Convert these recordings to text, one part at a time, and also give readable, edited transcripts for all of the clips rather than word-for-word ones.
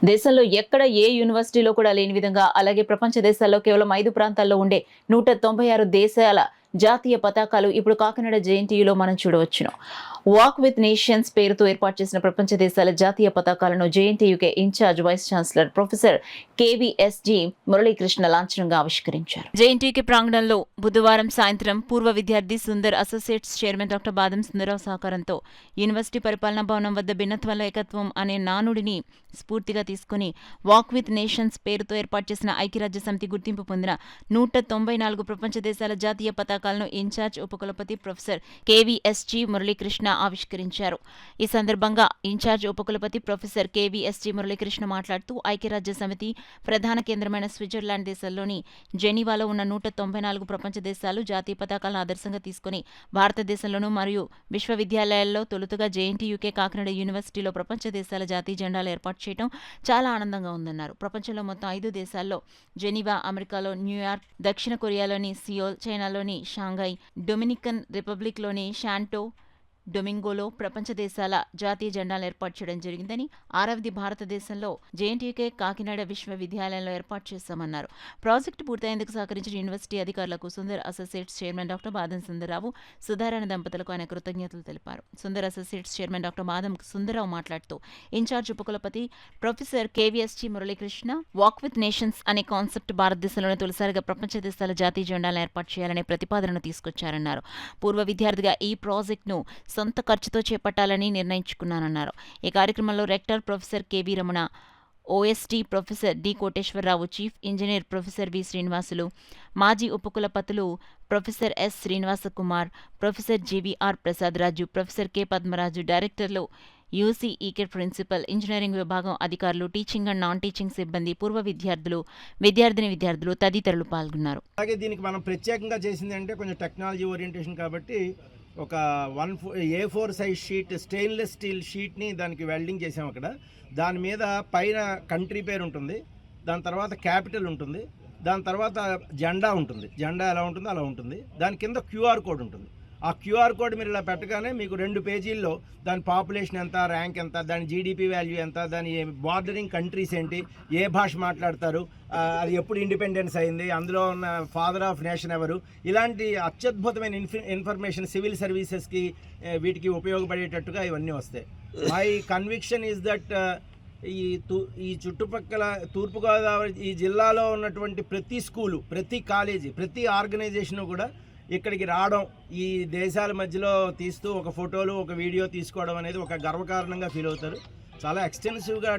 దేశంలో ఎక్కడ ఏ యూనివర్సిటీలో కూడా లేని విధంగా అలాగే ప్రపంచ దేశాల్లో కేవలం 5 ప్రాంతాల్లో ఉండే 196 దేశాల జాతీయ పతాకాలు ఇప్పుడు కాకినాడ జేఎన్టీయూలో మనం చూడవచ్చును. వాక్ విత్ నేషన్స్ పేరుతో ఏర్పాటు చేసిన ప్రపంచ దేశాల జాతీయ పతాకాలను JNTUK in charge vice chancellor professor KVSG Muralikrishna లాంఛనంగా ఆవిష్కరించారు. జేఎన్టీయూకే ప్రాంగణంలో బుధవారం సాయంత్రం పూర్వ విద్యార్థి సుందర్ అసోసియేట్స్ చైర్మన్ డాక్టర్ బాదం సుందరరావు సహకారంతో యూనివర్సిటీ పరిపాలనా భవనం వద్ద భిన్నత్వంలో ఏకత్వం అనే నానుడిని స్ఫూర్తిగా తీసుకుని వాక్ విత్ నేషన్స్ పేరుతో ఏర్పాటు చేసిన ఐక్యరాజ్య సమితి గుర్తింపు పొందిన 194 ప్రపంచ దేశాల జాతీయ పతాకాలను ఇన్ఛార్జ్ ఉపకులపతి ప్రొఫెసర్ కేవీఎస్జీ మురళీకృష్ణ ఆవిష్కరించారు. ఈ సందర్భంగా ఇన్ఛార్జ్ ఉపకులపతి ప్రొఫెసర్ కేవీఎస్జీ మురళీకృష్ణ మాట్లాడుతూ ఐక్యరాజ్య సమితి ప్రధాన కేంద్రమైన స్విట్జర్లాండ్ దేశంలోని జెనీవాలో ఉన్న 194 ప్రపంచ దేశాలు జాతీయ పతాకాలను ఆదర్శంగా తీసుకుని భారతదేశంలోనూ మరియు విశ్వవిద్యాలయాల్లో తొలుతగా జేఎన్టీయూకే కాకినాడ యూనివర్సిటీలో ప్రపంచ దేశాల జాతీయ జెండాలు ఏర్పాటు చేయడం చాలా ఆనందంగా ఉందన్నారు. ప్రపంచంలో మొత్తం 5 దేశాల్లో జెనీవా, అమెరికాలో న్యూయార్క్, దక్షిణ కొరియాలోని సియోల్, చైనాలోని షాంఘై, డొమినికన్ రిపబ్లిక్లోని శాంటో డొమింగోలో ప్రపంచ దేశాల జాతీయ జెండాలను ఏర్పాటు చేయడం జరిగిందని, 6వది భారతదేశంలో జేఎన్టీయూకే కాకినాడ విశ్వవిద్యాలయంలో ఏర్పాటు చేశామన్నారు. ప్రాజెక్టు పూర్తయ్యేందుకు సహకరించిన యూనివర్సిటీ అధికారులకు సుందర్ అసోసియేట్స్ చైర్మన్ డాక్టర్ బాదం సుందరరావు, సుధారాణి దంపతులకు ఆయన కృతజ్ఞతలు తెలిపారు. సుందర్ అసోసియేట్స్ చైర్మన్ డాక్టర్ బాదం సుందరరావు మాట్లాడుతూ ఇన్ఛార్జ్ ఉపకులపతి professor KVSG Muralikrishna walk with nations అనే కాన్సెప్ట్ భారతదేశంలోనే తొలిసారిగా ప్రపంచ దేశాల జాతీయ జెండాలను ఏర్పాటు చేయాలనే ప్రతిపాదనను తీసుకొచ్చారన్నారు. పూర్వ విద్యార్థిగా ఈ ప్రాజెక్టును సొంత ఖర్చుతో చేపట్టాలని నిర్ణయించుకున్నానన్నారు. ఈ కార్యక్రమంలో rector professor KV Ramana, OSD professor D Koteswararao, chief engineer professor V Srinivasulu, మాజీ ఉపకులపతులు professor S Srinivasakumar, professor GVR Prasad Raju, professor K Padmaraju, డైరెక్టర్లు యూసీఈకే ప్రిన్సిపల్, ఇంజనీరింగ్ విభాగం అధికారులు, టీచింగ్ అండ్ నాన్ టీచింగ్ సిబ్బంది, పూర్వ విద్యార్థులు, విద్యార్థులు తదితరులు పాల్గొన్నారు. అలాగే దీనికి మనం ప్రత్యేకంగా చేసింది అంటే కొంచెం టెక్నాలజీ ఓరియంటేషన్ కాబట్టి ఒక A4 size sheet, stainless steel షీట్ని దానికి వెల్డింగ్ చేసాం. అక్కడ దాని మీద పైన కంట్రీ పేరు ఉంటుంది, దాని తర్వాత క్యాపిటల్ ఉంటుంది, దాని తర్వాత జెండా ఉంటుంది. జెండా ఎలా ఉంటుందో అలా ఉంటుంది. దాని కింద QR కోడ్ ఉంటుంది. ఆ QR కోడ్ మీరు ఇలా పెట్టగానే మీకు 2 పేజీల్లో దాని పాపులేషన్ ఎంత, ర్యాంక్ ఎంత, దాని జీడిపి వాల్యూ ఎంత, దాని బార్డరింగ్ కంట్రీస్ ఏంటి, ఏ భాష మాట్లాడతారు, అది ఎప్పుడు ఇండిపెండెన్స్ అయింది, అందులో ఉన్న ఫాదర్ ఆఫ్ నేషన్ ఎవరు, ఇలాంటి అత్యద్భుతమైన ఇన్ఫర్మేషన్ సివిల్ సర్వీసెస్కి వీటికి ఉపయోగపడేటట్టుగా ఇవన్నీ వస్తాయి. మై కన్విక్షన్ ఈజ్ దట్ ఈ చుట్టుపక్కల తూర్పుగోదావరి ఈ జిల్లాలో ఉన్నటువంటి ప్రతి స్కూలు, ప్రతి కాలేజీ, ప్రతి ఆర్గనైజేషను కూడా ఇక్కడికి రావడం, ఈ దేశాల మధ్యలో తీస్తూ ఒక ఫోటోలు, ఒక వీడియో తీసుకోవడం అనేది ఒక గర్వకారణంగా ఫీల్ అవుతారు. చాలా ఎక్స్టెన్సివ్గా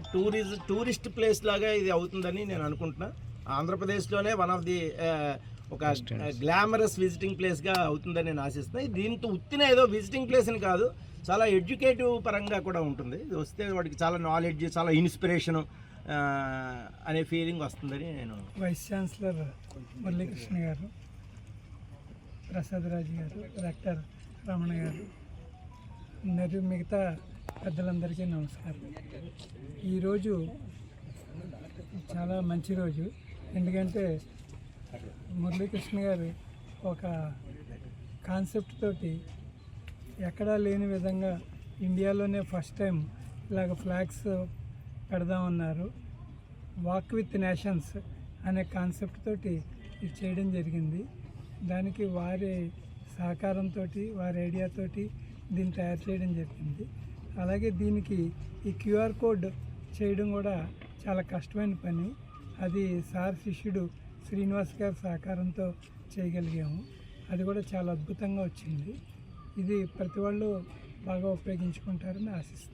టూరిస్ట్ ప్లేస్ లాగా ఇది అవుతుందని నేను అనుకుంటున్నా. ఆంధ్రప్రదేశ్లోనే వన్ ఆఫ్ ది ఒక గ్లామరస్ విజిటింగ్ ప్లేస్గా అవుతుందని నేను ఆశిస్తున్నాను. దీంతో ఉత్తిన ఏదో విజిటింగ్ ప్లేస్ అని కాదు, చాలా ఎడ్యుకేటివ్ పరంగా కూడా ఉంటుంది. ఇది వస్తే వాడికి చాలా నాలెడ్జ్, చాలా ఇన్స్పిరేషను అనే ఫీలింగ్ వస్తుందని నేను. వైస్ ఛాన్సలర్ మురళీకృష్ణ గారు, ప్రసాద్ రాజు గారు, రెక్టర్ రమణ గారు, మరియు మిగతా పెద్దలందరికీ నమస్కారం. ఈరోజు చాలా మంచి రోజు. ఎందుకంటే మురళీకృష్ణ గారు ఒక కాన్సెప్ట్ తోటి ఎక్కడా లేని విధంగా ఇండియాలోనే ఫస్ట్ టైం ఇలాగ ఫ్లాగ్స్ పెడదామన్నారు. వాక్ విత్ నేషన్స్ అనే కాన్సెప్ట్ తోటి ఇది చేయడం జరిగింది. దానికి వారి సహకారంతో, వారి ఐడియాతోటి దీన్ని తయారు చేయడం జరిగింది. అలాగే దీనికి ఈ QR కోడ్ చేయడం కూడా చాలా కష్టమైన పని. అది సార్ శిష్యుడు శ్రీనివాస్ గారి సహకారంతో చేయగలిగాము. అది కూడా చాలా అద్భుతంగా వచ్చింది. ఇది ప్రతి వాళ్ళు బాగా ఉపయోగించుకుంటారని ఆశిస్తున్నాను.